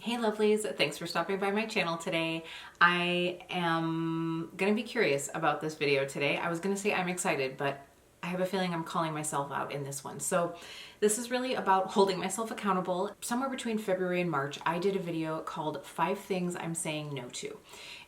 Hey lovelies, thanks for stopping by my channel today. I am gonna be curious about this video today. I was gonna say I'm excited, but I have a feeling I'm calling myself out in this one. So this is really about holding myself accountable. Somewhere between February and March, I did a video called 5 Things I'm Saying No To.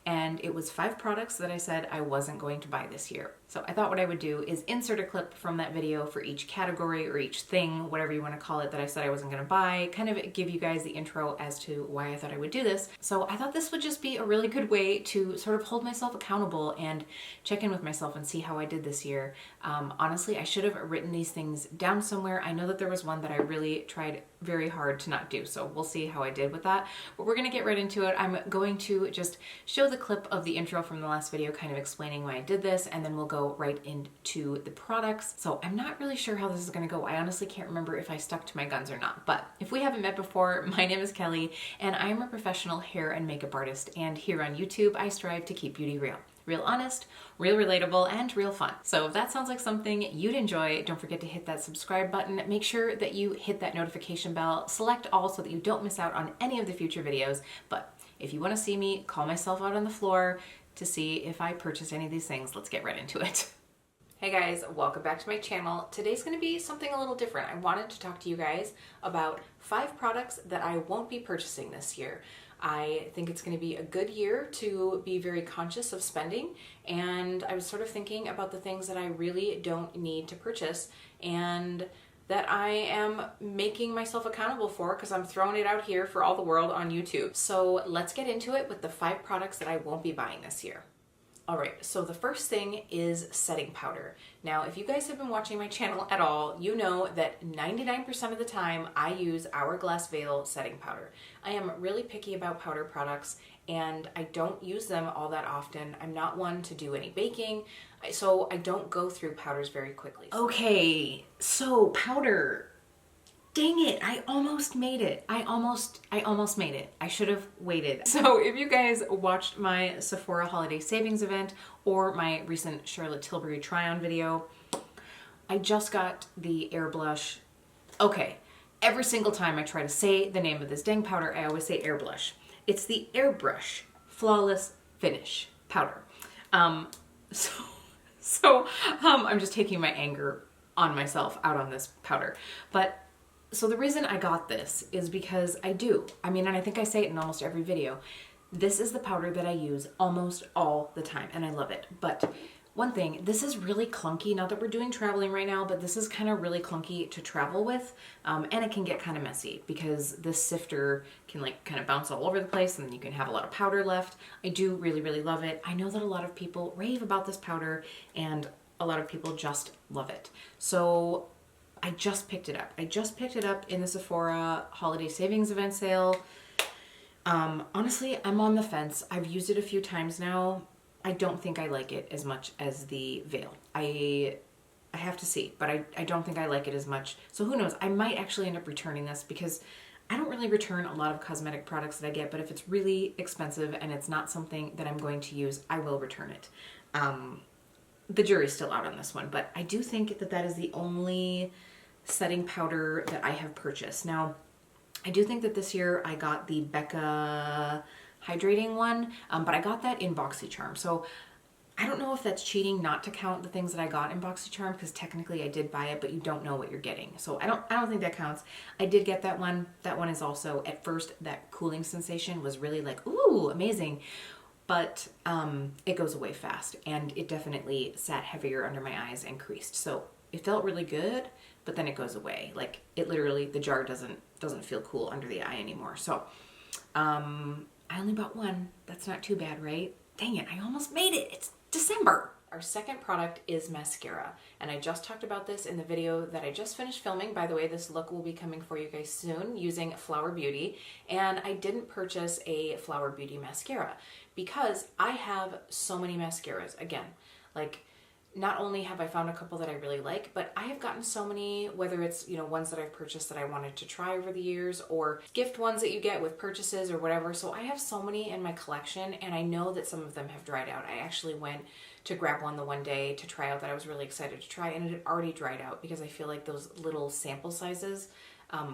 And it was 5 products that I said I wasn't going to buy this year. So I thought what I would do is insert a clip from that video for each category or each thing, whatever you want to call it, that I said I wasn't going to buy, kind of give you guys the intro as to why I thought I would do this. So I thought this would just be a really good way to sort of hold myself accountable and check in with myself and see how I did this year. Honestly, I should have written these things down somewhere. I know that there was one that I really tried very hard to not do, so we'll see how I did with that. But we're going to get right into it. I'm going to just show the clip of the intro from the last video kind of explaining why I did this, and then we'll go right into the products. So I'm not really sure how this is going to go. I honestly can't remember if I stuck to my guns or not. But if we haven't met before, my name is Kelly and I am a professional hair and makeup artist, and here on YouTube I strive to keep beauty real. Real honest, real relatable, and real fun. So if that sounds like something you'd enjoy, don't forget to hit that subscribe button. Make sure that you hit that notification bell. Select all so that you don't miss out on any of the future videos. But if you want to see me call myself out on the floor to see if I purchased any of these things, let's get right into it. Hey guys, welcome back to my channel. Today's going to be something a little different. I wanted to talk to you guys about 5 products that I won't be purchasing this year. I think it's going to be a good year to be very conscious of spending, and I was sort of thinking about the things that I really don't need to purchase and that I am making myself accountable for because I'm throwing it out here for all the world on YouTube. So let's get into it with the 5 products that I won't be buying this year. All right, so the first thing is setting powder. Now, if you guys have been watching my channel at all, you know that 99% of the time I use Hourglass Veil setting powder. I am really picky about powder products and I don't use them all that often. I'm not one to do any baking, so I don't go through powders very quickly. Okay, so powder. Dang it, I almost made it. I almost made it. I should have waited. So if you guys watched my Sephora holiday savings event or my recent Charlotte Tilbury try-on video, I just got the Air Blush. Okay, every single time I try to say the name of this dang powder, I always say Air Blush. It's the Airbrush Flawless Finish powder. I'm just taking my anger on myself out on this powder. So the reason I got this is because and I think I say it in almost every video, this is the powder that I use almost all the time and I love it. But one thing, this is really clunky, not that we're doing traveling right now, but this is kind of really clunky to travel with, and it can get kind of messy because this sifter can like kind of bounce all over the place and then you can have a lot of powder left. I do really, really love it. I know that a lot of people rave about this powder and a lot of people just love it. So I just picked it up. I just picked it up in the Sephora holiday savings event sale. Honestly, I'm on the fence. I've used it a few times now. I don't think I like it as much as the Veil. I have to see, but I don't think I like it as much. So who knows? I might actually end up returning this because I don't really return a lot of cosmetic products that I get, but if it's really expensive and it's not something that I'm going to use, I will return it. The jury's still out on this one, but I do think that that is the only setting powder that I have purchased. Now, I do think that this year I got the Becca hydrating one, but I got that in BoxyCharm. So I don't know if that's cheating not to count the things that I got in BoxyCharm because technically I did buy it, but you don't know what you're getting. So I don't think that counts. I did get that one. That one is also, at first, that cooling sensation was really like, ooh, amazing. But it goes away fast, and it definitely sat heavier under my eyes and creased. So it felt really good, but then it goes away. Like it literally, the jar doesn't feel cool under the eye anymore. So I only bought one. That's not too bad, right? Dang it, I almost made it. It's December. Our second product is mascara, and I just talked about this in the video that I just finished filming. By the way, this look will be coming for you guys soon using Flower Beauty, and I didn't purchase a Flower Beauty mascara because I have so many mascaras. Again, like not only have I found a couple that I really like, but I have gotten so many, whether it's, ones that I've purchased that I wanted to try over the years or gift ones that you get with purchases or whatever. So I have so many in my collection, and I know that some of them have dried out. I actually went to grab one the one day to try out that I was really excited to try, and it had already dried out because I feel like those little sample sizes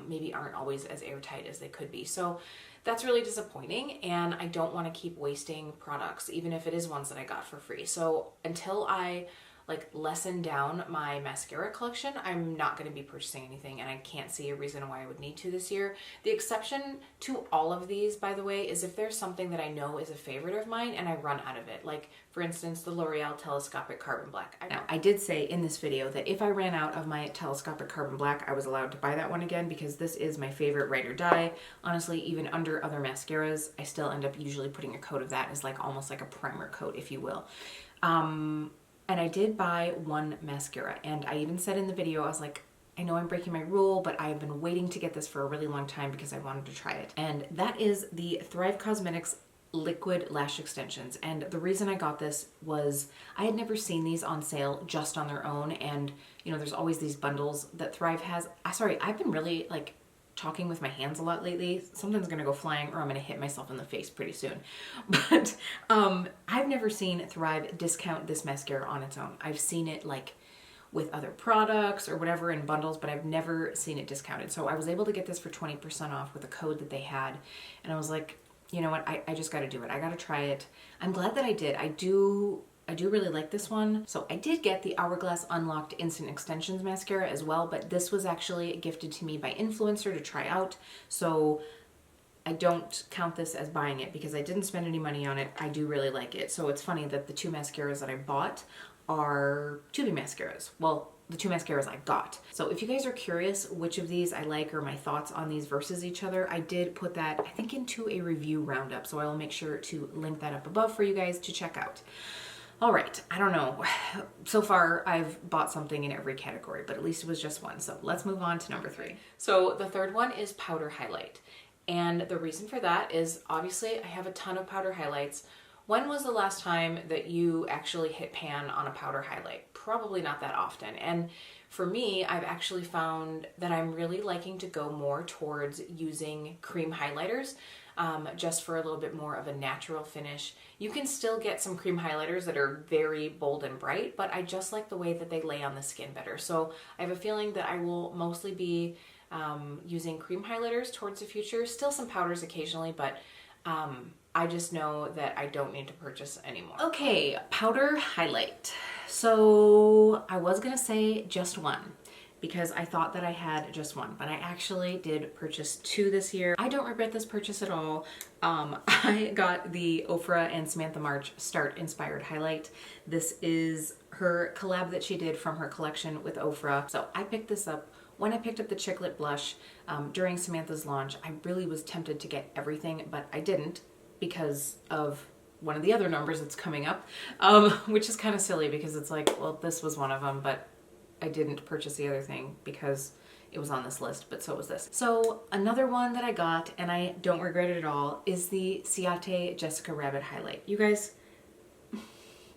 maybe aren't always as airtight as they could be. So that's really disappointing, and I don't want to keep wasting products, even if it is ones that I got for free. So until I like lessen down my mascara collection, I'm not going to be purchasing anything, and I can't see a reason why I would need to this year. The exception to all of these, by the way, is if there's something that I know is a favorite of mine and I run out of it. Like, for instance, the L'Oreal Telescopic Carbon Black. Now, I did say in this video that if I ran out of my Telescopic Carbon Black, I was allowed to buy that one again, because this is my favorite ride or die. Honestly, even under other mascaras, I still end up usually putting a coat of that as like almost like a primer coat, if you will. And I did buy one mascara, and I even said in the video, I was like, I know I'm breaking my rule, but I have been waiting to get this for a really long time because I wanted to try it. And that is the Thrive Cosmetics Liquid Lash Extensions. And the reason I got this was I had never seen these on sale just on their own. And, you know, there's always these bundles that Thrive has. Sorry, I've been really like talking with my hands a lot lately. Something's gonna go flying or I'm gonna hit myself in the face pretty soon. But I've never seen Thrive discount this mascara on its own. I've seen it like with other products or whatever in bundles, but I've never seen it discounted. So I was able to get this for 20% off with a code that they had. And I was like, you know what, I just gotta do it. I gotta try it. I'm glad that I did. I do really like this one. So I did get the Hourglass Unlocked Instant Extensions mascara as well, but this was actually gifted to me by influencer to try out. So I don't count this as buying it because I didn't spend any money on it. I do really like it. So it's funny that the two mascaras that I bought are tubing mascaras. Well, the two mascaras I got. So if you guys are curious which of these I like or my thoughts on these versus each other, I did put that, I think, into a review roundup. So I will make sure to link that up above for you guys to check out. All right, I don't know. So far, I've bought something in every category, but at least it was just one. So let's move on to number 3. So the third one is powder highlight. And the reason for that is obviously I have a ton of powder highlights. When was the last time that you actually hit pan on a powder highlight? Probably not that often. And for me, I've actually found that I'm really liking to go more towards using cream highlighters. Just for a little bit more of a natural finish. You can still get some cream highlighters that are very bold and bright, but I just like the way that they lay on the skin better. So I have a feeling that I will mostly be using cream highlighters towards the future. Still some powders occasionally, but I just know that I don't need to purchase anymore. Okay, powder highlight. So I was gonna say just one, because I thought that I had just one, but I actually did purchase 2 this year. I don't regret this purchase at all. I got the Ofra and Samantha March Start Inspired Highlight. This is her collab that she did from her collection with Ofra. So I picked this up when I picked up the Chiclet Blush during Samantha's launch. I really was tempted to get everything, but I didn't because of one of the other numbers that's coming up, which is kind of silly because it's like, well, this was one of them, but I didn't purchase the other thing because it was on this list, but so was this. So another one that I got, and I don't regret it at all, is the Ciate Jessica Rabbit Highlight. You guys,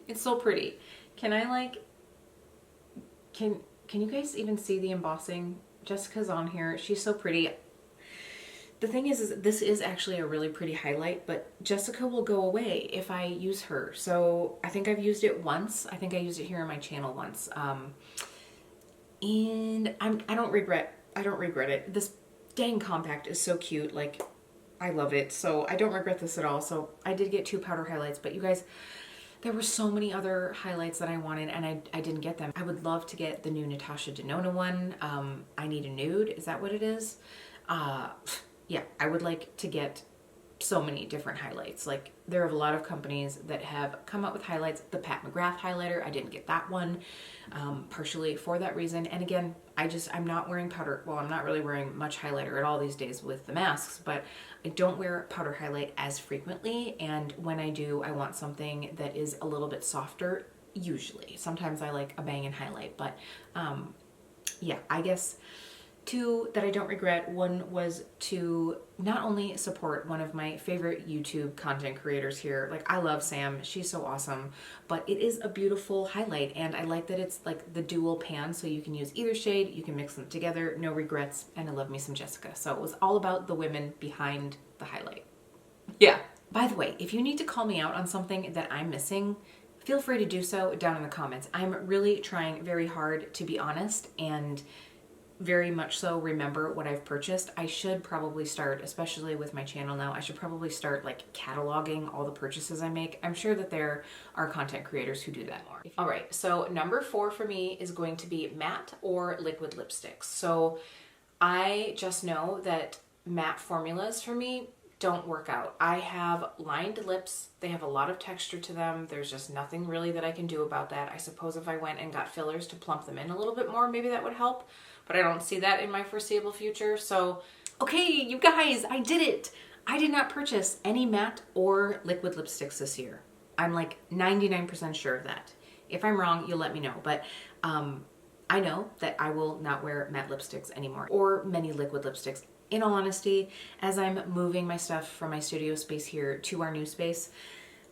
it's so pretty. Can I like, can you guys even see the embossing? Jessica's on here. She's so pretty. The thing is this is actually a really pretty highlight, but Jessica will go away if I use her. So I think I've used it once. I think I used it here on my channel once. And I don't regret it. This dang compact is so cute. Like, I love it. So I don't regret this at all. So I did get 2 powder highlights, but you guys, there were so many other highlights that I wanted and I didn't get them. I would love to get the new Natasha Denona one. I Need a Nude. Is that what it is? Yeah, I would like to get so many different highlights. Like, there are a lot of companies that have come up with highlights. The Pat McGrath highlighter, I didn't get that one, partially for that reason. And again, I'm not wearing powder. Well, I'm not really wearing much highlighter at all these days with the masks, but I don't wear powder highlight as frequently. And when I do, I want something that is a little bit softer, usually. Sometimes I like a banging highlight, but yeah, I guess 2 that I don't regret. One was to not only support one of my favorite YouTube content creators here. Like, I love Sam. She's so awesome. But it is a beautiful highlight, and I like that it's like the dual pan, so you can use either shade, you can mix them together, no regrets, and I love me some Jessica. So it was all about the women behind the highlight. Yeah. By the way, if you need to call me out on something that I'm missing, feel free to do so down in the comments. I'm really trying very hard to be honest, and very much so remember what I've purchased. I should probably start, especially with my channel now, I should probably start like cataloging all the purchases I make. I'm sure that there are content creators who do that more. All right, so number 4 for me is going to be matte or liquid lipsticks. So I just know that matte formulas for me don't work out. I have lined lips. They have a lot of texture to them. There's just nothing really that I can do about that. I suppose if I went and got fillers to plump them in a little bit more, maybe that would help, but I don't see that in my foreseeable future. So, okay, you guys, I did it. I did not purchase any matte or liquid lipsticks this year. I'm like 99% sure of that. If I'm wrong, you'll let me know, but I know that I will not wear matte lipsticks anymore or many liquid lipsticks. In all honesty, as I'm moving my stuff from my studio space here to our new space,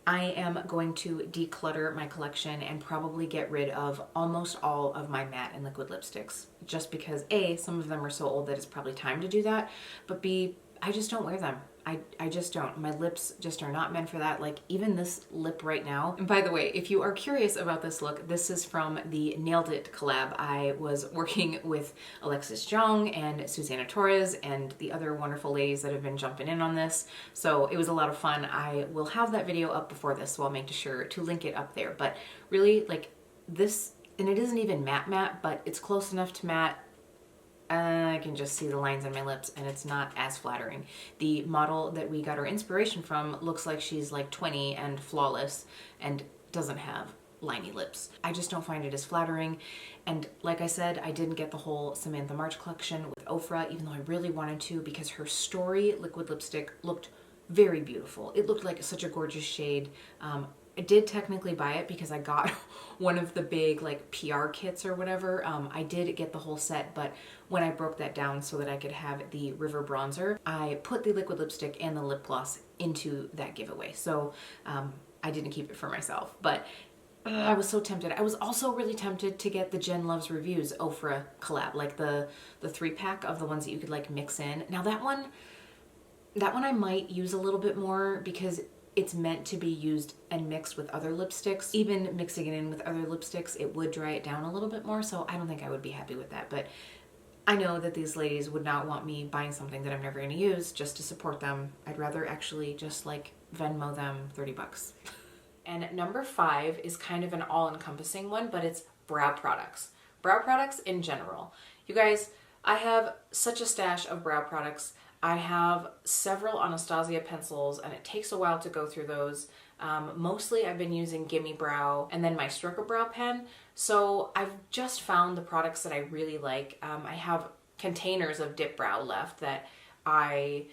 I am going to declutter my collection and probably get rid of almost all of my matte and liquid lipsticks. Just because A, some of them are so old that it's probably time to do that, but B, I just don't wear them. I just don't. My lips just are not meant for that. Like even this lip right now. And by the way, if you are curious about this look, this is from the Nailed It collab. I was working with Alexis Jong and Susanna Torres and the other wonderful ladies that have been jumping in on this. So it was a lot of fun. I will have that video up before this, so I'll make sure to link it up there. But really, like this, and it isn't even matte, but it's close enough to matte. I can just see the lines on my lips and it's not as flattering. The model that we got our inspiration from looks like she's like 20 and flawless and doesn't have liney lips. I just don't find it as flattering. And like I said, I didn't get the whole Samantha March collection with Ofra, even though I really wanted to, because her Story liquid lipstick looked very beautiful. It looked like such a gorgeous shade. I did technically buy it because I got one of the big like PR kits or whatever. I did get the whole set, but when I broke that down so that I could have the River bronzer, I put the liquid lipstick and the lip gloss into that giveaway. So I didn't keep it for myself, but I was so tempted. I was also really tempted to get the Jen Loves Reviews Ofra collab, like the 3-pack of the ones that you could like mix in. Now that one I might use a little bit more because it's meant to be used and mixed with other lipsticks. Even mixing it in with other lipsticks, it would dry it down a little bit more, so I don't think I would be happy with that. But I know that these ladies would not want me buying something that I'm never going to use just to support them. I'd rather actually just like Venmo them 30 bucks. And number 5 is kind of an all-encompassing one, but it's brow products. Brow products in general. You guys, I have such a stash of brow products. I have several Anastasia pencils and it takes a while to go through those. Mostly I've been using Gimme Brow and then my Stroker Brow pen. So I've just found the products that I really like. I have containers of Dip Brow left that I,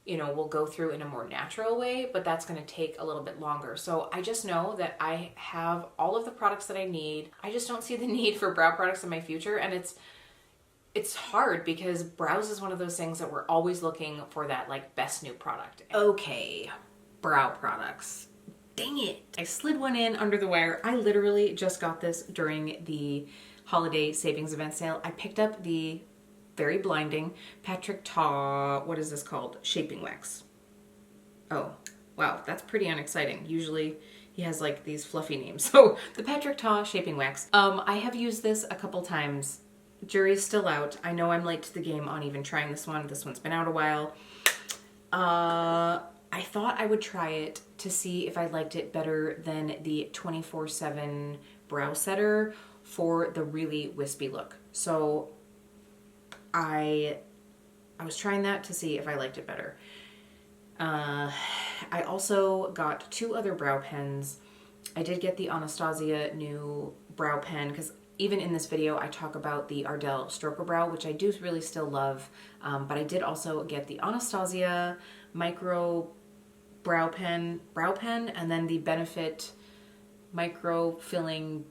will go through in a more natural way, but that's going to take a little bit longer. So I just know that I have all of the products that I need. I just don't see the need for brow products in my future, and it's hard because brows is one of those things that we're always looking for that like best new product. Okay, brow products. Dang it. I slid one in under the wire. I literally just got this during the holiday savings event sale. I picked up the very blinding Patrick Ta, what is this called? Shaping wax. Oh, wow, that's pretty unexciting. Usually he has like these fluffy names. So the Patrick Ta Shaping Wax. I have used this a couple times. Jury's still out. I know I'm late to the game on even trying this one. This one's been out a while. I thought I would try it to see if I liked it better than the 24/7 brow setter for the really wispy look. So I was trying that to see if I liked it better. I also got 2 other brow pens. I did get the Anastasia new brow pen because even in this video, I talk about the Ardell Stroker Brow, which I do really still love, but I did also get the Anastasia Micro Brow Pen, and then the Benefit Micro Filling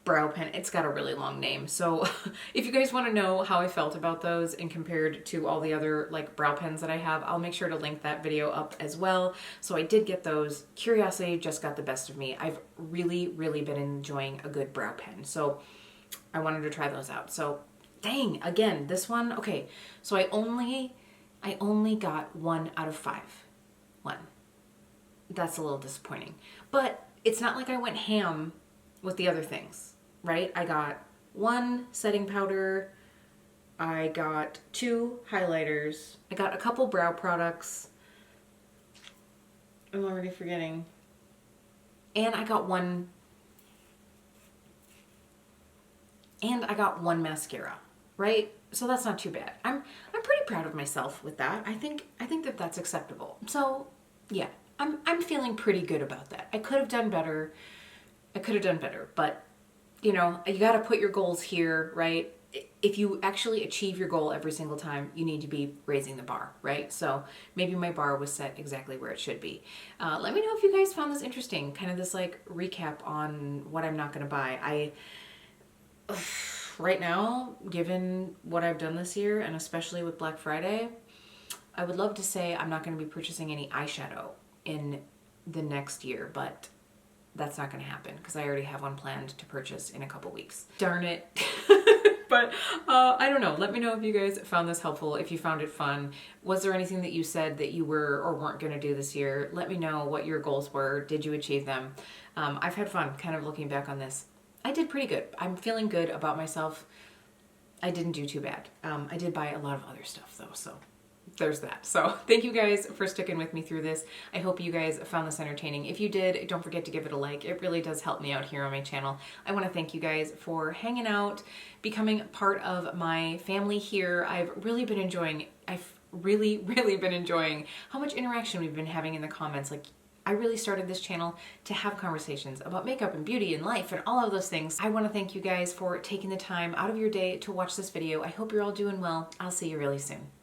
Brow Pen. It's got a really long name. So if you guys want to know how I felt about those and compared to all the other like brow pens that I have, I'll make sure to link that video up as well. So I did get those. Curiosity just got the best of me. I've really, really been enjoying a good brow pen. So I wanted to try those out. So dang, again, this one, okay. So I only got 1 out of 5. 1. That's a little disappointing. But it's not like I went ham with the other things. Right? I got 1 setting powder, I got 2 highlighters. I got a couple brow products. I'm already forgetting. And I got one mascara, right? So that's not too bad. I'm pretty proud of myself with that. I think that that's acceptable. So yeah, I'm feeling pretty good about that. I could have done better. But you know, you got to put your goals here, right? If you actually achieve your goal every single time, you need to be raising the bar, right? So maybe my bar was set exactly where it should be. Let me know if you guys found this interesting, kind of this like recap on what I'm not going to buy. Right now, given what I've done this year, and especially with Black Friday, I would love to say I'm not going to be purchasing any eyeshadow in the next year, but that's not going to happen because I already have one planned to purchase in a couple weeks. Darn it. But I don't know. Let me know if you guys found this helpful, if you found it fun. Was there anything that you said that you were or weren't going to do this year? Let me know what your goals were. Did you achieve them? I've had fun kind of looking back on this. I did pretty good. I'm feeling good about myself. I didn't do too bad. I did buy a lot of other stuff though, so there's that. So thank you guys for sticking with me through this. I hope you guys found this entertaining. If you did, don't forget to give it a like. It really does help me out here on my channel. I want to thank you guys for hanging out, becoming part of my family here. I've really been enjoying how much interaction we've been having in the comments. Like, I really started this channel to have conversations about makeup and beauty and life and all of those things. I want to thank you guys for taking the time out of your day to watch this video. I hope you're all doing well. I'll see you really soon.